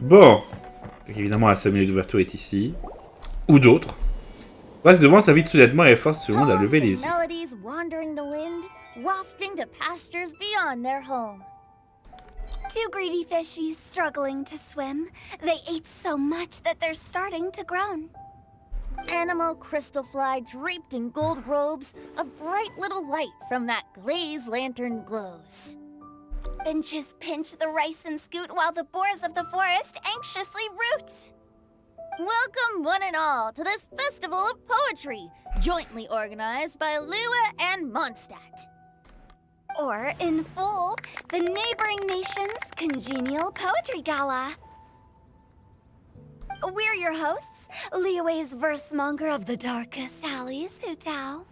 Bon. Donc, évidemment, la cérémonie d'ouverture est ici. Ou d'autres. Passe devant sa vie soudainement et force tout le monde à lever les yeux. Melodies wandering the wind, wafting to pastures beyond their home. Two greedy fishies struggling to swim. They ate so much that they're starting to groan. Animal crystal fly draped in gold robes, a bright little light from that glazed lantern glows. Benches pinch the rice and scoot while the boars of the forest anxiously root. Welcome one and all to this festival of poetry, jointly organized by Lua and Mondstadt. Or, in full, the neighboring nation's congenial poetry gala. We're your hosts, Liyue's verse-monger of the darkest alleys, Hutao.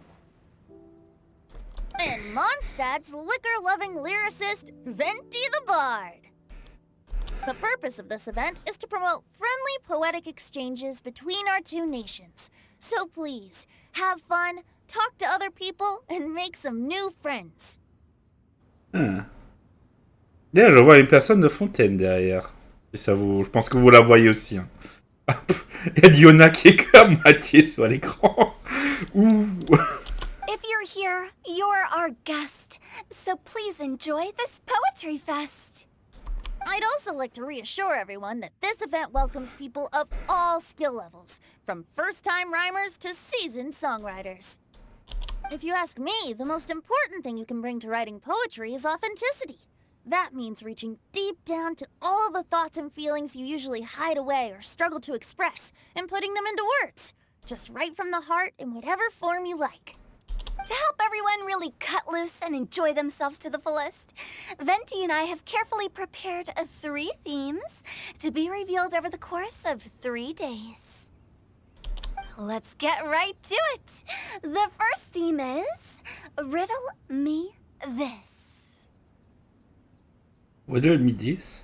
And Mondstadt's liquor-loving lyricist, Venti the Bard. The purpose of this event is to promote friendly poetic exchanges between our two nations. So please, have fun, talk to other people, and make some new friends. D'ailleurs, je vois une personne de fontaine derrière. Et ça vous... Je pense que vous la voyez aussi. Hein. Il y a Diona qui est à moitié sur l'écran. Ouh. If you're here, you're our guest. So please enjoy this poetry fest. I'd also like to reassure everyone that this event welcomes people of all skill levels, from first-time rhymers to seasoned songwriters. If you ask me, the most important thing you can bring to writing poetry is authenticity. That means reaching deep down to all the thoughts and feelings you usually hide away or struggle to express, and putting them into words. Just write from the heart in whatever form you like. To help everyone really cut loose and enjoy themselves to the fullest, Venti and I have carefully prepared 3 themes to be revealed over the course of 3 days. Let's get right to it. The first theme is Riddle Me This. Riddle me this.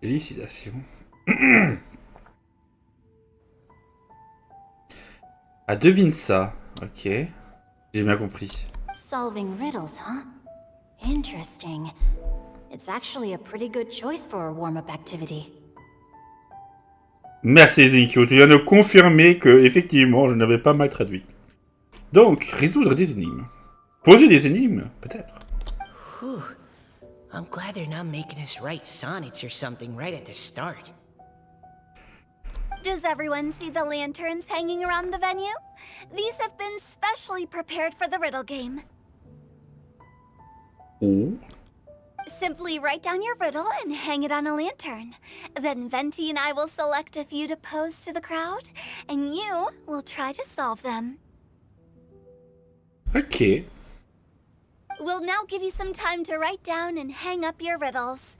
Élucidation. Ah, devine ça. Ok. J'ai bien compris. Solving riddles, huh? Interesting. It's actually a pretty good choice for a warm-up activity. Merci XINGQIU, tu viens de confirmer que, effectivement, je n'avais pas mal traduit. Donc, résoudre des énigmes. Poser des énigmes, peut-être. Whew. I'm glad they're not making us write sonnets or something right at the start. Does everyone see the lanterns hanging around the venue? These have been specially prepared for the riddle game. Oh. Simply write down your riddle and hang it on a lantern. Then Venti and I will select a few to pose to the crowd, and you will try to solve them. Ok. We'll now give you some time to write down and hang up your riddles.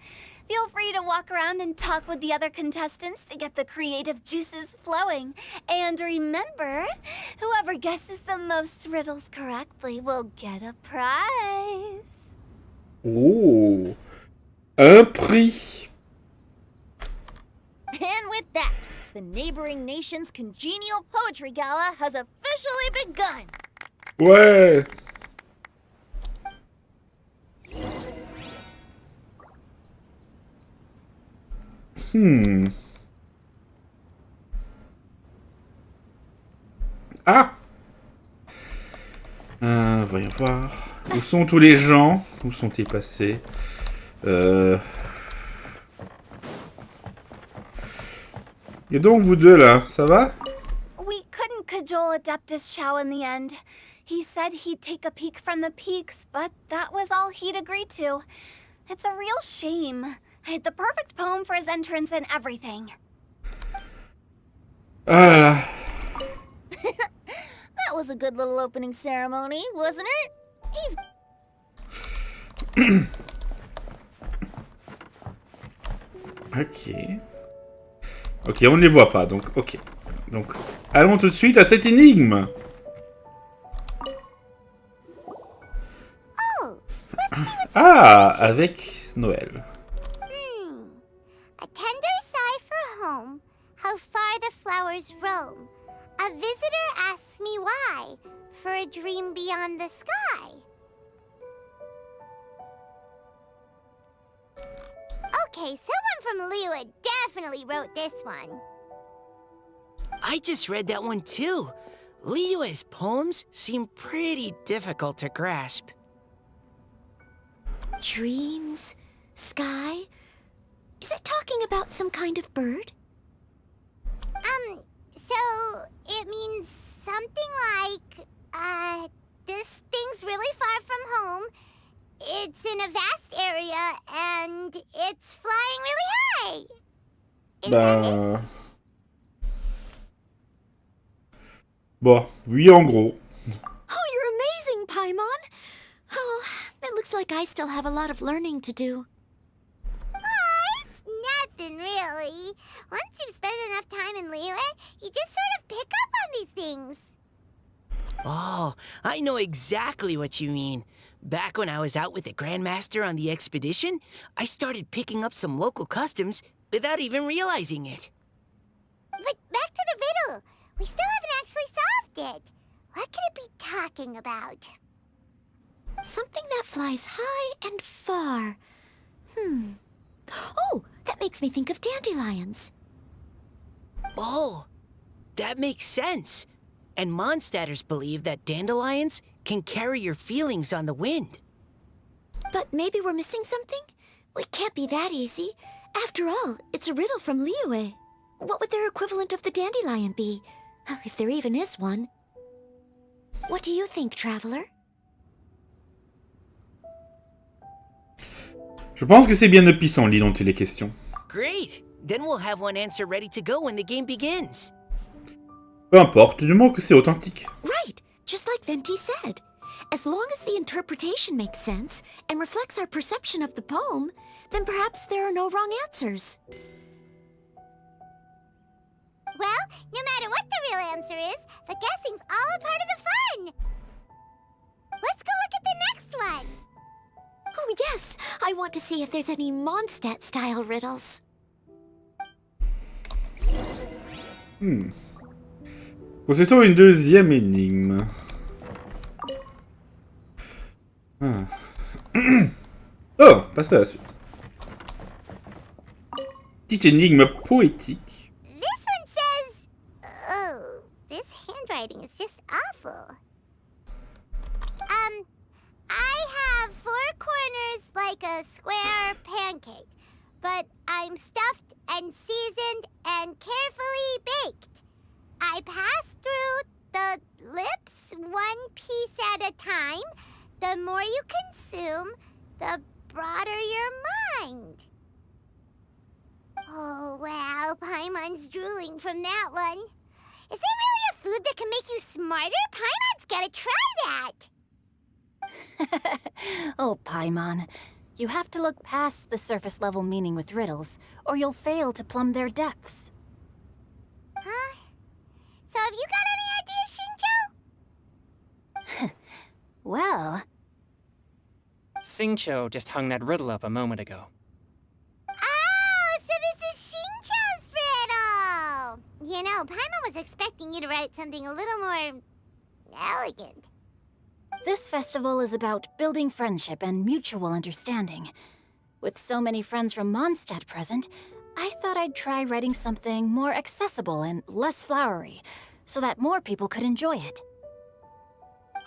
Feel free to walk around and talk with the other contestants to get the creative juices flowing. And remember, whoever guesses the most riddles correctly will get a prize. Oh. Un prix. And with that, the neighboring nation's congenial poetry gala has officially begun. Ouais. Ah. Voyons voir. Où sont tous les gens? Où sont-ils passés? Et donc vous deux là, ça va? We couldn't cajole Adeptus Chow in the end. He said he'd take a peek from the peaks, but that was all he'd agreed to. It's a real shame. I had the perfect poem for his entrance and everything. Ah là là. That was a good little opening ceremony, wasn't it? Ok. Ok, on ne les voit pas, donc ok. Donc, allons tout de suite à cette énigme. Ah, avec Noël. A tender sigh for home, how far the flowers roam. A visitor asks me why, for a dream beyond the sky. Okay, someone from Liyue definitely wrote this one. I just read that one too. Liyue's poems seem pretty difficult to grasp. Dreams? Sky? Is it talking about some kind of bird? So it means something like, this thing's really far from home. It's in a vast area, and it's flying really high. Is that it? Bon, oui, en gros. Oh, you're amazing, Paimon! Oh, it looks like I still have a lot of learning to do. It's nothing really. Once you've spent enough time in Liyue, you just sort of pick up on these things. Oh, I know exactly what you mean. Back when I was out with the Grandmaster on the expedition, I started picking up some local customs without even realizing it. But back to the riddle. We still haven't actually solved it. What could it be talking about? Something that flies high and far. Oh, that makes me think of dandelions. Oh, that makes sense. And Mondstadters believe that dandelions can carry your feelings on the wind. But maybe we're missing something? It can't be that easy. After all, it's a riddle from Liyue. What would their equivalent of the dandelion be? If there even is one. What do you think, Traveler? Je pense que c'est bien de pissenlit dont il est question. Great! Then we'll have one answer ready to go when the game begins. Peu importe, du moment que c'est authentique. Right, just like Venti said. As long as the interpretation makes sense and reflects our perception of the poem, then perhaps there are no wrong answers. Well, no matter what the real answer is, the guessing's all a part of the fun. Let's go look at the next one. Oh yes, I want to see if there's any Mondstadt-style riddles. Constituons une deuxième énigme. Oh, passe à la suite. Petite énigme poétique. This one says... Oh, this handwriting is just awful. I have 4 corners like a square pancake, but I'm stuffed and seasoned and carefully baked. I pass through the lips 1 piece at a time. The more you consume, the broader your mind. Oh, wow, Paimon's drooling from that one. Is there really a food that can make you smarter? Paimon's gotta try that! Oh, Paimon. You have to look past the surface-level meaning with riddles, or you'll fail to plumb their depths. Huh? So have you got any ideas, Xingqiu? Well... XINGQIU just hung that riddle up a moment ago. Oh, so this is Xingqiu's riddle! You know, Paimon was expecting you to write something a little more... elegant. This festival is about building friendship and mutual understanding. With so many friends from Mondstadt present, I thought I'd try writing something more accessible and less flowery, so that more people could enjoy it.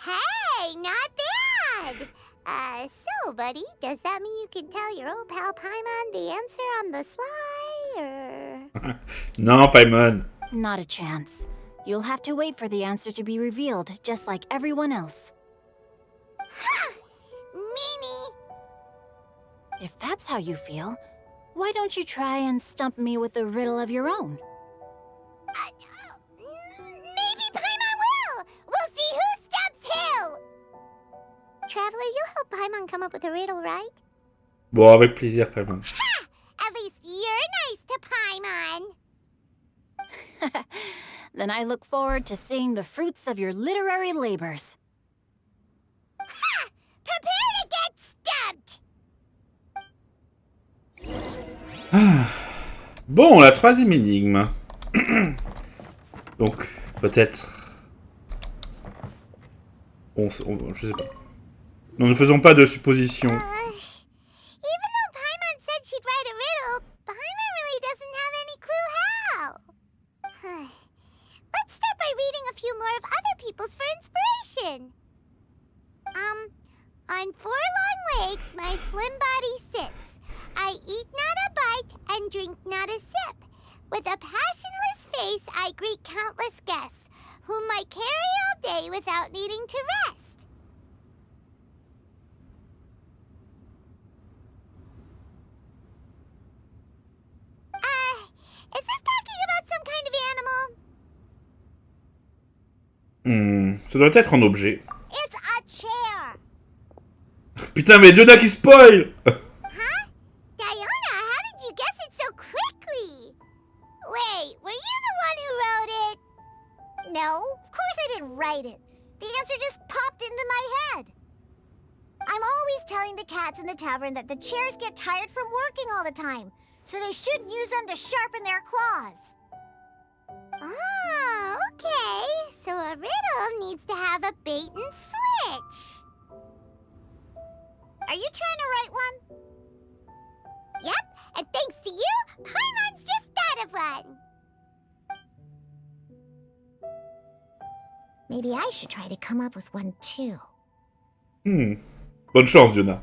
Hey, not bad! So, buddy, does that mean you can tell your old pal Paimon the answer on the sly, or...? Non, Paimon. Not a chance. You'll have to wait for the answer to be revealed, just like everyone else. Ha! Meanie! If that's how you feel, why don't you try and stump me with a riddle of your own? Maybe Paimon will! We'll see who stumps who! Traveler, you'll help Paimon come up with a riddle, right? Bon, avec plaisir, Paimon. Ha! At least you're nice to Paimon! Then I look forward to seeing the fruits of your literary labors. Ha! Prepare to get stumped! Bon, la troisième énigme. Donc, peut-être... je sais pas. Nous ne faisons pas de suppositions. Even though Paimon said she'd write a riddle, not a sip. With a passionless face, I greet countless guests, whom I carry all day without needing to rest. Is this talking about some kind of animal? Ça doit être un objet. It's a chair. Putain, mais Diona qui spoil! Huh? Diona, how did you guess it so quickly? Wait, were you the one who wrote it? No, of course I didn't write it. The answer just popped into my head. I'm always telling the cats in the tavern that the chairs get tired from working all the time, so they shouldn't use them to sharpen their claws. Oh, okay. So a riddle needs to have a bait and switch. Are you trying to write one? Yep, and thanks to you, Paimon's just thought of one. Maybe I should try to come up with one too. Bonne chance, Diona.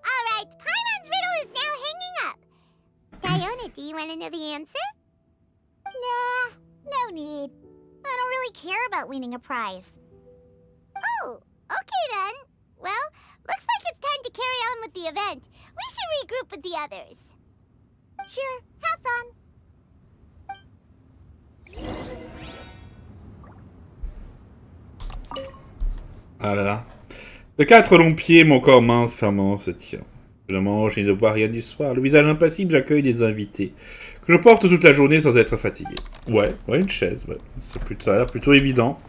Alright, Paimon's riddle is now hanging up. Diona, do you want to know the answer? Nah, no need. I don't really care about winning a prize. Oh, okay then. Well, looks like it's time to carry on with the event. We should regroup with the others. Sure, have fun. Ah là là. De 4 longs pieds, mon corps mince, fermement se tient. Je ne mange ni ne bois rien du soir. Le visage impassible, j'accueille des invités. Que je porte toute la journée sans être fatigué. Ouais, une chaise, ouais. Ça a l'air plutôt évident.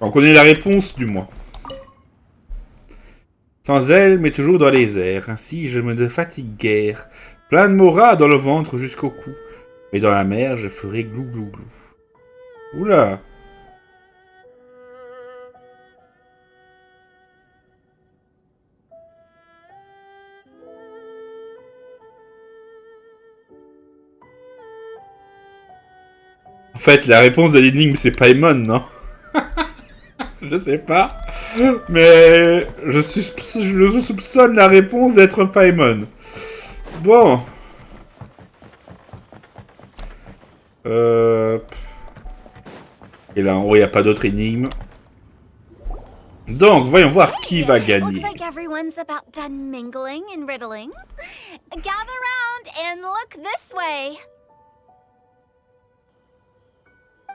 On connaît la réponse, du moins. Sans elle, mais toujours dans les airs. Ainsi, je me ne fatigue guère. Plein de moras dans le ventre jusqu'au cou. Mais dans la mer, je ferai glou glou glou. Oula! En fait, la réponse de l'énigme, c'est PAIMON, non? Je sais pas. Mais je soupçonne la réponse d'être PAIMON. Bon. Et là, en haut, il n'y a pas d'autre énigme. Donc, voyons voir qui va gagner. Looks like everyone's about done mingling and riddling. Gather round and look this way.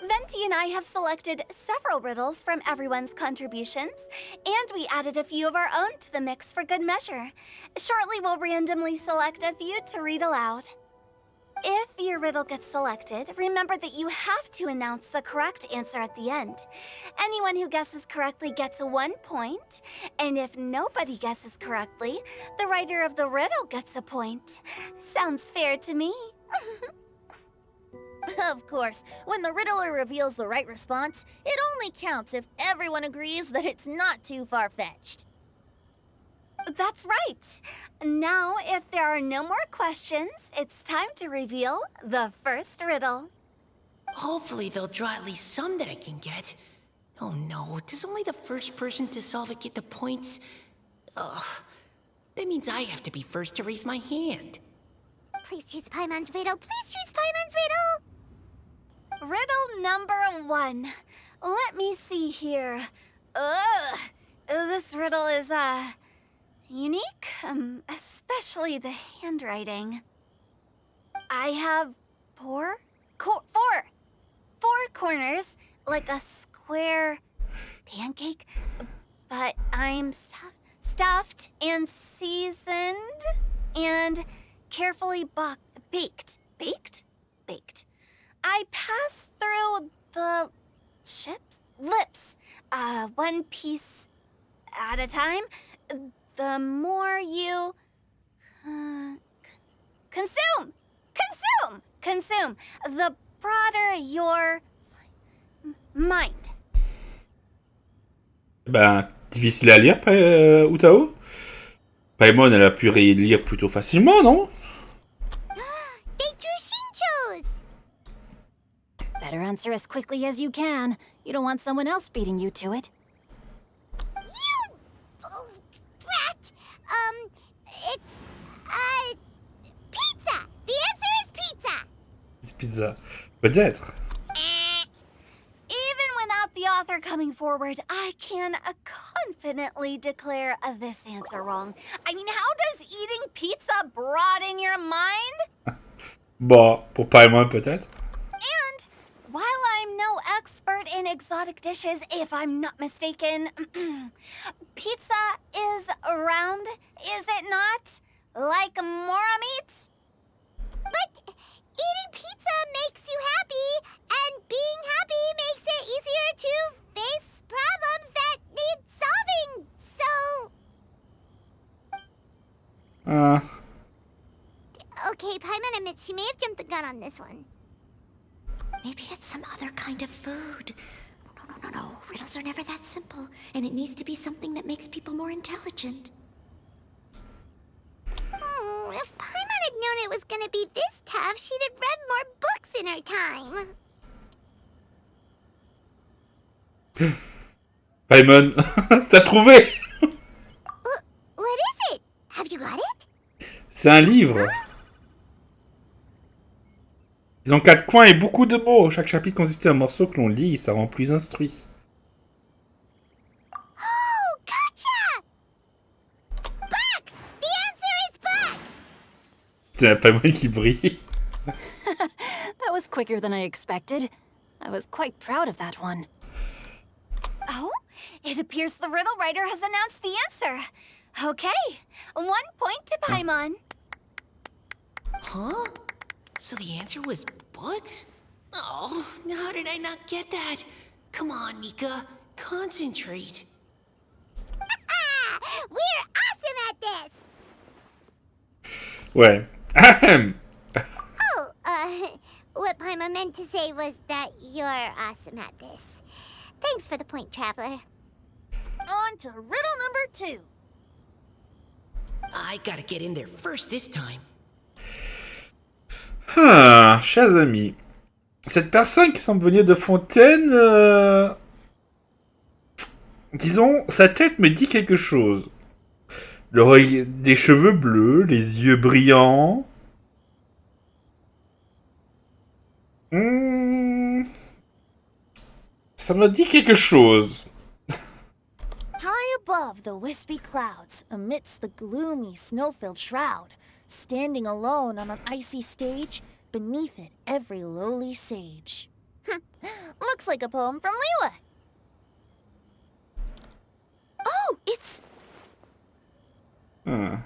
Venti and I have selected several riddles from everyone's contributions, and we added a few of our own to the mix for good measure. Shortly, we'll randomly select a few to read aloud. If your riddle gets selected, remember that you have to announce the correct answer at the end. Anyone who guesses correctly gets 1 point, and if nobody guesses correctly, the writer of the riddle gets a point. Sounds fair to me. Of course, when the riddler reveals the right response, it only counts if everyone agrees that it's not too far-fetched. That's right. Now, if there are no more questions, it's time to reveal the first riddle. Hopefully they'll draw at least some that I can get. Oh no, does only the first person to solve it get the points? Ugh. That means I have to be first to raise my hand. Please choose Paimon's riddle. Please choose Paimon's riddle. Riddle number 1. Let me see here. Ugh. This riddle is, unique, especially the handwriting. I have four corners, like a square pancake, but I'm stuffed and seasoned and carefully baked. I pass through the lips, one piece at a time. The more you consume, the broader your mind. Ben, difficile à lire, Utao. Paimon, elle a pu lire plutôt facilement, non? They drew XINGQIUs. Better answer as quickly as you can. You don't want someone else beating you to it. You brat. It's pizza. The answer is pizza. Peut-être. Even without the author coming forward, I can confidently declare this answer wrong. I mean, how does eating pizza broaden your mind? Bon, pour PAIMON peut-être. And while I'm no expert in exotic dishes, if I'm not mistaken, pizza is round, is it not? Like mora meat? But eating pizza makes you happy, and being happy makes it easier to face problems that need solving, so... Okay, Paimon admits she may have jumped the gun on this one. Maybe it's some other kind of food. No. Riddles are never that simple, and it needs to be something that makes people more intelligent. If Paimon had known it was gonna be this tough, she'd have read more books in her time. PAIMON, t'as trouvé? What is it? Have you got it? C'est un livre. Ils ont 4 coins et beaucoup de mots. Chaque chapitre consiste d'un morceau que l'on lit et ça rend plus instruit. Oh, gotcha! Bucks! The answer is bucks! C'est PAIMON qui brille. That was quicker than I expected. I was quite proud of that one. Oh, it appears the riddle writer has announced the answer. Okay, 1 point to Paimon. Huh? So the answer was books? Oh, how did I not get that? Come on, Mika. Concentrate. We're awesome at this! Ouais. Ahem. Oh, what Paimon meant to say was that you're awesome at this. Thanks for the point, Traveler. On to riddle number 2. I gotta get in there first this time. Chers amis, cette personne qui semble venir de Fontaine, disons, sa tête me dit quelque chose. Des cheveux bleus, les yeux brillants. Ça me dit quelque chose. High above the wispy clouds, amidst the gloomy snow-filled shroud, standing alone on an icy stage, beneath it every lowly sage. Looks like a poem from Leela. Oh, it's... I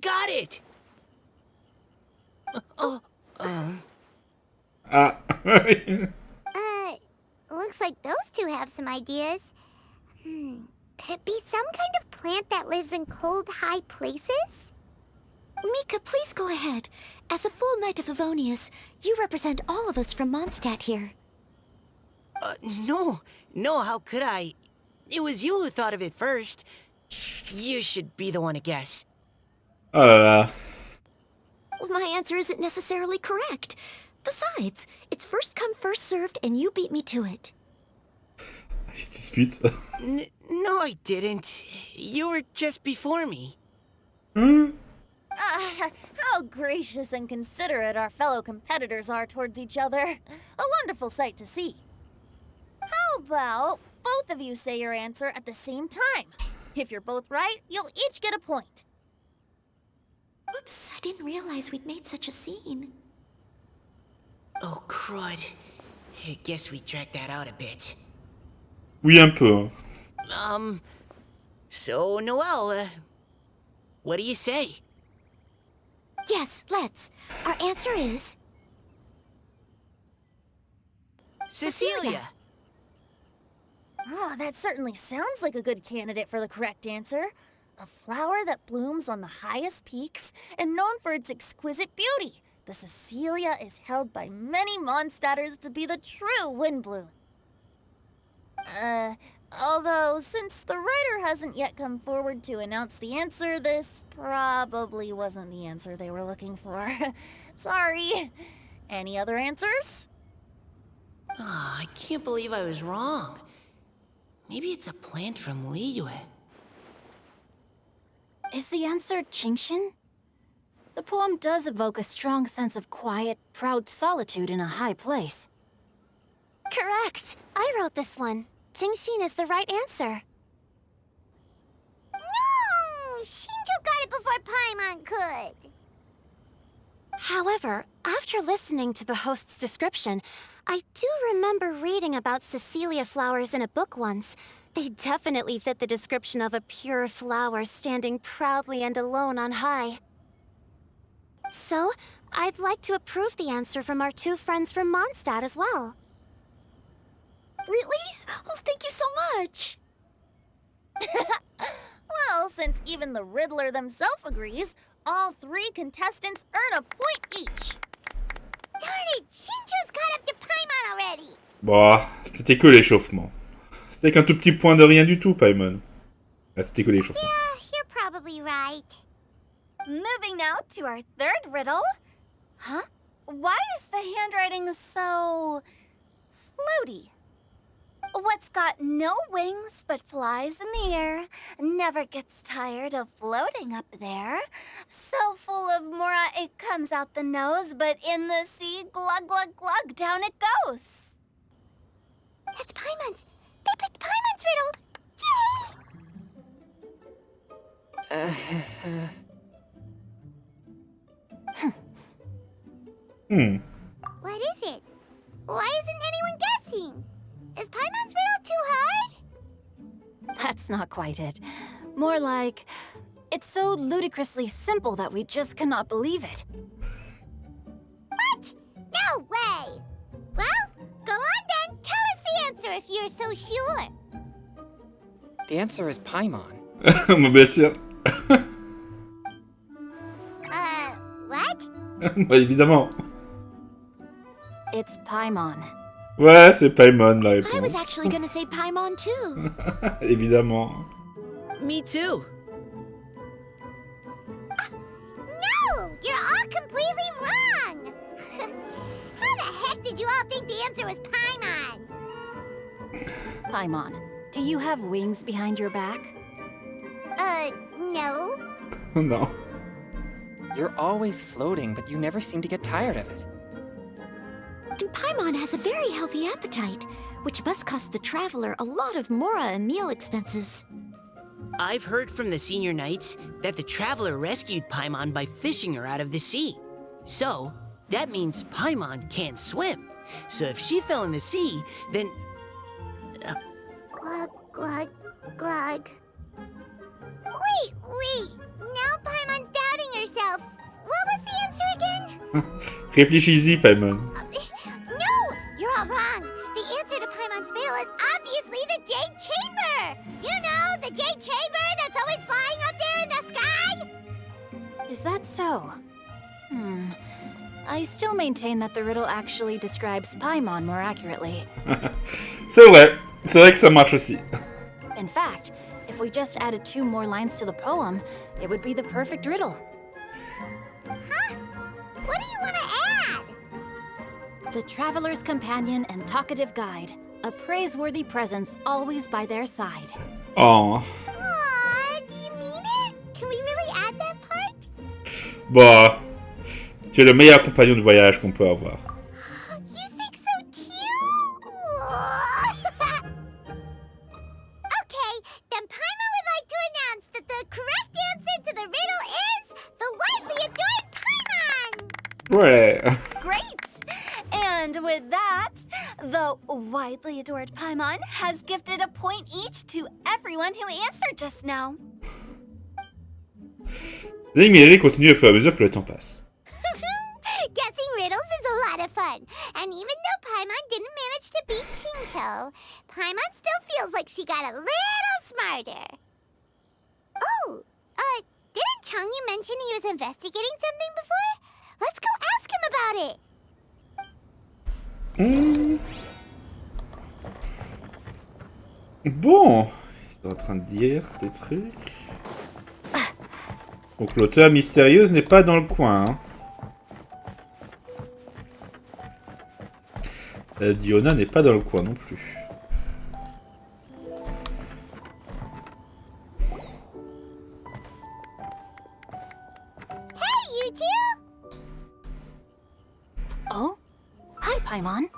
got it! Looks like those two have some ideas. Could it be some kind of plant that lives in cold, high places? Mika, please go ahead. As a full knight of Favonius, you represent all of us from Mondstadt here. No, how could I? It was you who thought of it first. You should be the one to guess. Oh là là. Well, my answer isn't necessarily correct. Besides, it's first come, first served, and you beat me to it. Ils se disputent. No, I didn't. You were just before me. How gracious and considerate our fellow competitors are towards each other. A wonderful sight to see. How about both of you say your answer at the same time? If you're both right, you'll each get a point. Oops, I didn't realize we'd made such a scene. Oh, crud. I guess we dragged that out a bit. Oui, un peu. So, Noelle, what do you say? Yes, let's. Our answer is... Cecilia! Oh, that certainly sounds like a good candidate for the correct answer. A flower that blooms on the highest peaks and known for its exquisite beauty. The Cecilia is held by many Mondstadters to be the true windbloom. Although, since the writer hasn't yet come forward to announce the answer, this probably wasn't the answer they were looking for. Sorry. Any other answers? Oh, I can't believe I was wrong. Maybe it's a plant from Liyue. Is the answer XINGQIU? The poem does evoke a strong sense of quiet, proud solitude in a high place. Correct. I wrote this one. GENSHIN is the right answer. No! Shinjo got it before Paimon could. However, after listening to the host's description, I do remember reading about Cecilia flowers in a book once. They definitely fit the description of a pure flower standing proudly and alone on high. So, I'd like to approve the answer from our two friends from Mondstadt as well. Really? Oh, thank you so much. Well, since even the Riddler themselves agrees, all three contestants earn a point each. Darn it! Shinjo's caught up to Paimon already! Bon, c'était que l'échauffement. C'était qu'un tout petit point de rien du tout, Paimon. Ah, c'était que l'échauffement. Yeah, you're probably right. Moving now to our third riddle. Huh? Why is the handwriting so floaty? What's got no wings but flies in the air, never gets tired of floating up there, so full of mora it comes out the nose, but in the sea, glug glug glug, down it goes. That's Paimon's! They picked Paimon's riddle! What is it? Why isn't anyone guessing? Is Paimon's riddle too hard? That's not quite it. More like, it's so ludicrously simple that we just cannot believe it. What? No way! Well, go on then. Tell us the answer if you're so sure. The answer is Paimon. Bien sûr. What? Bah, évidemment. It's Paimon. Ouais, c'est Paimon la réponse. I was actually gonna say Paimon too. Évidemment. Me too. No! You're all completely wrong! How the heck did you all think the answer was Paimon? Paimon, do you have wings behind your back? No. Non. You're always floating, but you never seem to get tired of it. And Paimon has a very healthy appetite, which must cost the traveler a lot of mora and meal expenses. I've heard from the senior knights that the traveler rescued Paimon by fishing her out of the sea. So, that means Paimon can't swim. So if she fell in the sea, then... Glug, glug, glug. Wait. Now Paimon's doubting herself. What was the answer again? Réfléchis-y, Paimon. No! You're all wrong. The answer to Paimon's riddle is obviously the Jade Chamber! You know, the Jade Chamber that's always flying up there in the sky? Is that so? I still maintain that the riddle actually describes Paimon more accurately. C'est vrai. C'est vrai que ça marche aussi. In fact, if we just added 2 more lines to the poem, it would be the perfect riddle. Huh? What do you want to add? The traveler's companion and talkative guide, a praiseworthy presence always by their side. Oh. Aww, do you mean it? Can we really add that part? Bah. Tu es le meilleur compagnon de voyage qu'on peut avoir. You think so too? Okay, then Paimon would like to announce that the correct answer to the riddle is the widely adored Paimon! Ouais. Great! And with that, the widely adored Paimon has gifted a point each to everyone who answered just now. Les énigmes continuent au fur et à mesure que le temps passe. Guessing riddles is a lot of fun, and even though Paimon didn't manage to beat Shinto, Paimon still feels like she got a little smarter. Oh, didn't Changyu mention he was investigating something before? Let's go ask him about it. Bon. Ils sont en train de dire des trucs. Donc l'auteur mystérieuse n'est pas dans le coin, hein. Diona n'est pas dans le coin non plus. Hey, you two! Oh? Hi, Paimon.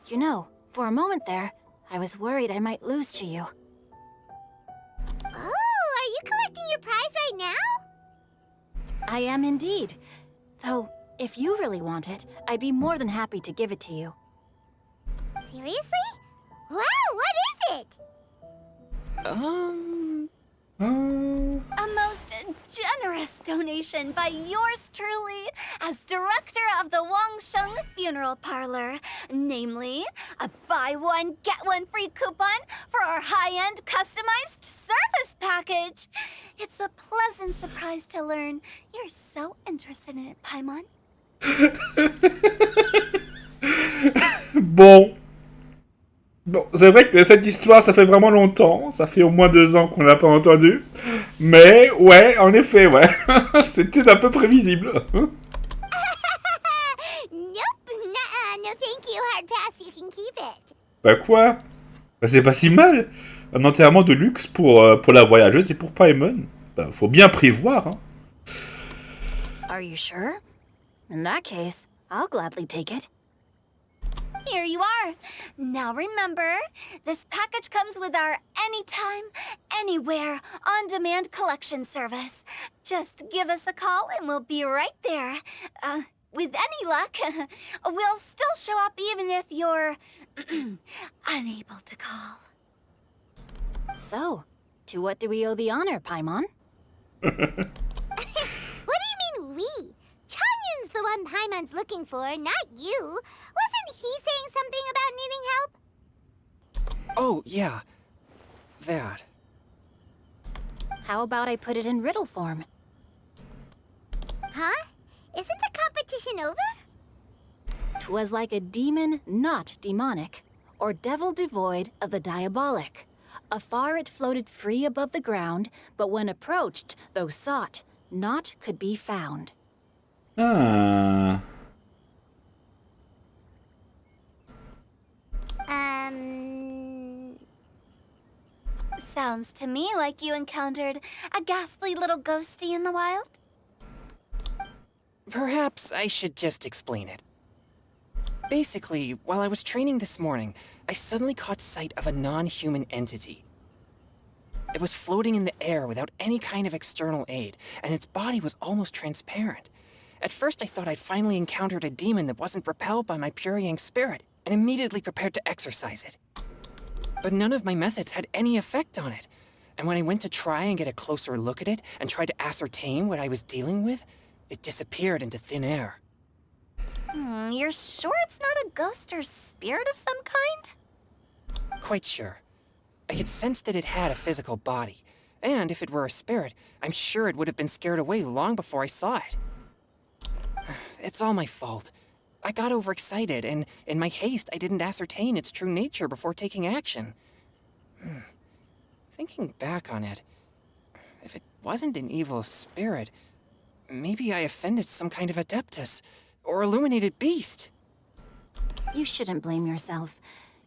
You know, for a moment there, I was worried I might lose to you. Oh, are you collecting your prize right now? I am indeed. Though, if you really want it, I'd be more than happy to give it to you. Seriously? Wow, what is it? A most generous donation by yours truly as director of the Wangsheng Funeral Parlor. Namely, a buy one, get one free coupon for our high-end customized service package. It's a pleasant surprise to learn you're so interested in it, Paimon. Bon. Bon, c'est vrai que cette histoire, ça fait vraiment longtemps. Ça fait au moins 2 ans qu'on l'a pas entendue. Mais, ouais, en effet, ouais. C'était un peu prévisible. Nope, nuh-uh, no thank you, hard pass, you can keep it. Bah quoi? Bah c'est pas si mal. Un enterrement de luxe pour la voyageuse et pour Paimon. Bah faut bien prévoir, hein. Are you sure? In that case, I'll gladly take it. Here you are. Now remember, this package comes with our anytime, anywhere, on-demand collection service. Just give us a call and we'll be right there. With any luck, we'll still show up even if you're unable to call. So, to what do we owe the honor, Paimon? What do you mean, we? Changyun's the one Paimon's looking for, not you. Wasn't he saying something about needing help? Oh, yeah. That. How about I put it in riddle form? Huh? Isn't the competition over? 'Twas like a demon not demonic, or devil devoid of the diabolic. Afar it floated free above the ground, but when approached, though sought, naught could be found. Ah. Sounds to me like you encountered a ghastly little ghosty in the wild. Perhaps I should just explain it. Basically, while I was training this morning, I suddenly caught sight of a non-human entity. It was floating in the air without any kind of external aid, and its body was almost transparent. At first I thought I'd finally encountered a demon that wasn't repelled by my pure yang spirit, and immediately prepared to exorcise it. But none of my methods had any effect on it, and when I went to try and get a closer look at it and try to ascertain what I was dealing with, it disappeared into thin air. You're sure it's not a ghost or spirit of some kind? Quite sure. I could sense that it had a physical body, and if it were a spirit, I'm sure it would have been scared away long before I saw it. It's all my fault. I got overexcited, and in my haste, I didn't ascertain its true nature before taking action. Thinking back on it, if it wasn't an evil spirit, maybe I offended some kind of adeptus, or illuminated beast. You shouldn't blame yourself.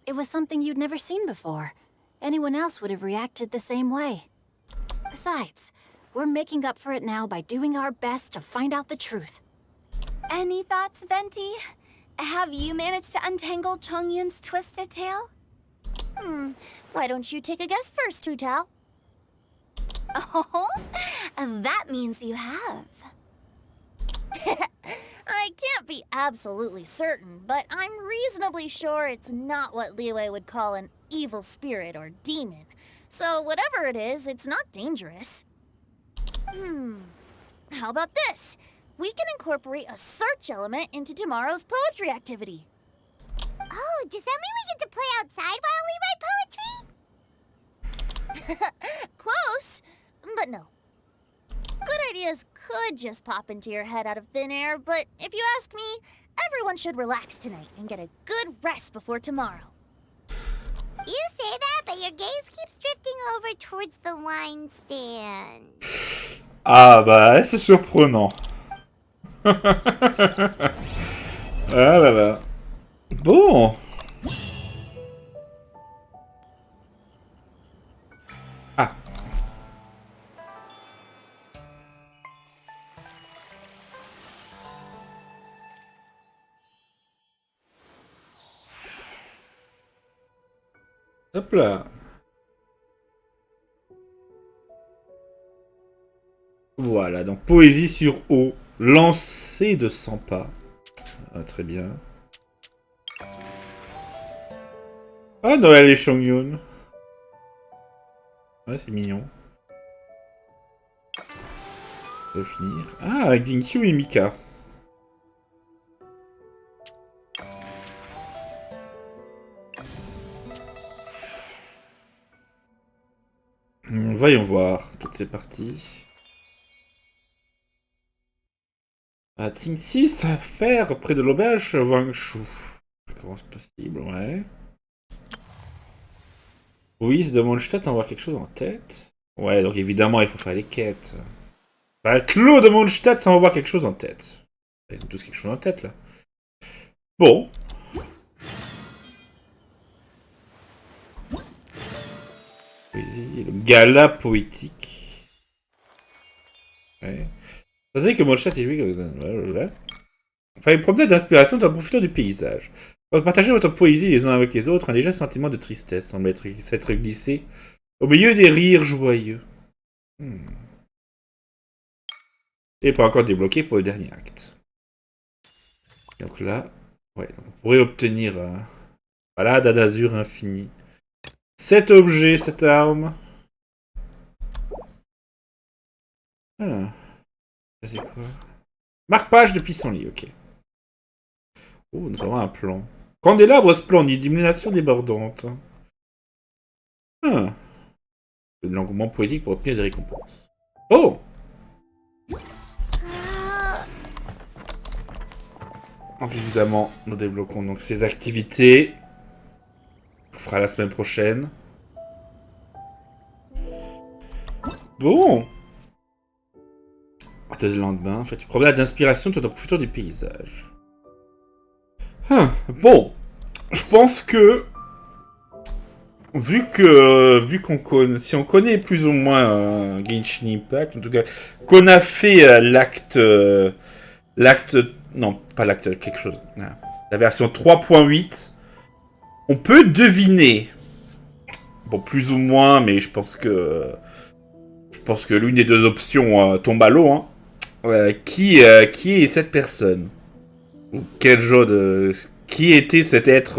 It was something you'd never seen before. Anyone else would have reacted the same way. Besides, we're making up for it now by doing our best to find out the truth. Any thoughts, Venti? Have you managed to untangle Chongyun's twisted tail? Why don't you take a guess first, Tutao? Oh, that means you have. I can't be absolutely certain, but I'm reasonably sure it's not what Liyue would call an evil spirit or demon. So whatever it is, it's not dangerous. How about this? We can incorporate a search element into tomorrow's poetry activity. Oh, does that mean we get to play outside while we write poetry? Close, but no. Good ideas could just pop into your head out of thin air, but if you ask me, everyone should relax tonight and get a good rest before tomorrow. You say that, but your gaze keeps drifting over towards the wine stand. Ah bah, c'est surprenant. Ah là là. Bon. Ah. Hop là. Voilà, donc poésie sur eau. Lancer de 100 pas. Ah, très bien. Ah, Noël et Chongyun. Ouais, c'est mignon. Ça va finir. Ah, XINGQIU et Mika. Voyons voir toutes ces parties. Ah, Tsing 6 à faire près de l'auberge Wangshu. Comment c'est possible, ouais. Oui, de Mondstadt, avoir quelque chose en tête. Ouais, donc évidemment, il faut faire les quêtes. Bah, Claude de Mondstadt sans avoir quelque chose en tête. Ils ont tous quelque chose en tête, là. Bon. Poésie, le gala poétique. Ouais. Vous savez que Mondstadt est lui... Enfin, une promenade d'inspiration en profitant du paysage. Quand partagez votre poésie les uns avec les autres, un léger sentiment de tristesse semble s'être glissé au milieu des rires joyeux. Et pas encore débloqué pour le dernier acte. Donc là, ouais, donc on pourrait obtenir voilà, d'azur infini. Cet objet, cette arme. Ah, ça c'est quoi? Marque-page de pissenlit, ok. Oh, nous avons un plan. Candélabre splendide, illumination débordante. Ah. L'engouement poétique pour obtenir des récompenses. Oh! Donc évidemment, nous débloquons donc ces activités. On fera la semaine prochaine. Bon! Le lendemain, en fait, une promenade d'inspiration tout en profitant du paysage. Bon, je pense que vu qu'on connaît, si on connaît plus ou moins genshinimpact, en tout cas qu'on a fait l'acte, non pas l'acte, quelque chose, la version 3.8, on peut deviner, bon plus ou moins, mais je pense que l'une des deux options tombe à l'eau, hein, qui est cette personne. Quel genre de... Qui était cet être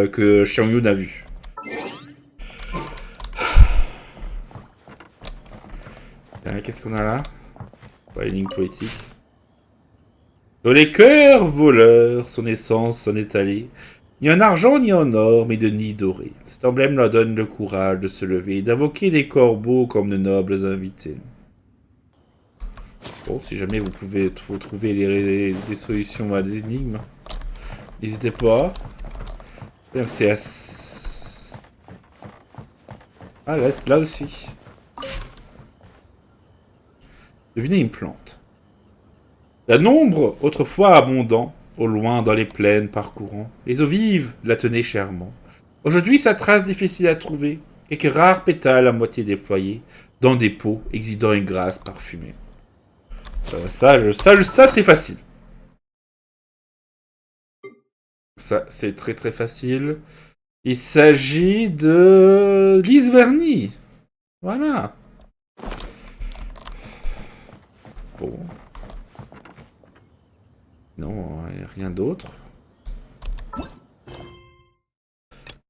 que Xiangyun a vu? Qu'est-ce qu'on a là? Une ligne poétique. Dans les cœurs voleurs, son essence, son étalé. Ni en argent, ni en or, mais de nid doré. Cet emblème leur donne le courage de se lever et d'invoquer les corbeaux comme de nobles invités. Bon, si jamais vous pouvez trouver des solutions à des énigmes, n'hésitez pas. C'est assez... Ah, là aussi. Devinez une plante. La nombre, autrefois abondant, au loin dans les plaines parcourant, les eaux vives la tenaient chèrement. Aujourd'hui, sa trace difficile à trouver, quelques rares pétales à moitié déployés, dans des pots exudant une grâce parfumée. Ça c'est facile. Ça, c'est très très facile. Il s'agit de... Lise Verny. Voilà. Bon. Non, rien d'autre.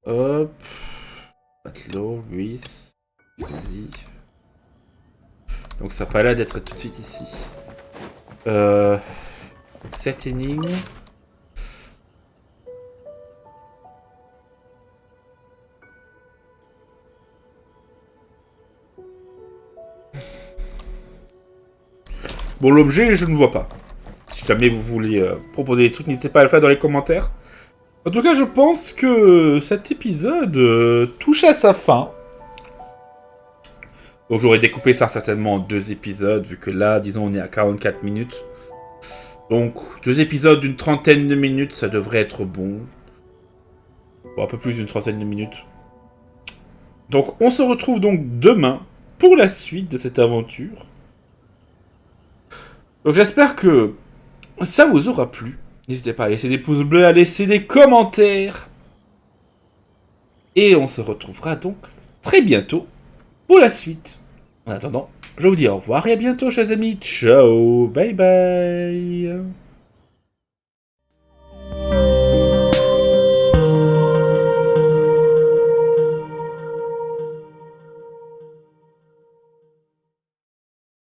Hop. Matelot, Luis. Vas-y. Donc ça n'a pas l'air d'être tout de suite ici. Cette énigme. Bon, l'objet, je ne vois pas. Si jamais vous voulez proposer des trucs, n'hésitez pas à le faire dans les commentaires. En tout cas, je pense que cet épisode touche à sa fin. Donc j'aurais découpé ça certainement en 2 épisodes, vu que là, disons, on est à 44 minutes. Donc, 2 épisodes d'une 30aine de minutes, ça devrait être bon. Bon, un peu plus d'une 30aine de minutes. Donc, on se retrouve donc demain pour la suite de cette aventure. Donc j'espère que ça vous aura plu. N'hésitez pas à laisser des pouces bleus, à laisser des commentaires. Et on se retrouvera donc très bientôt pour la suite. En attendant, je vous dis au revoir et à bientôt, chers amis. Ciao, bye bye.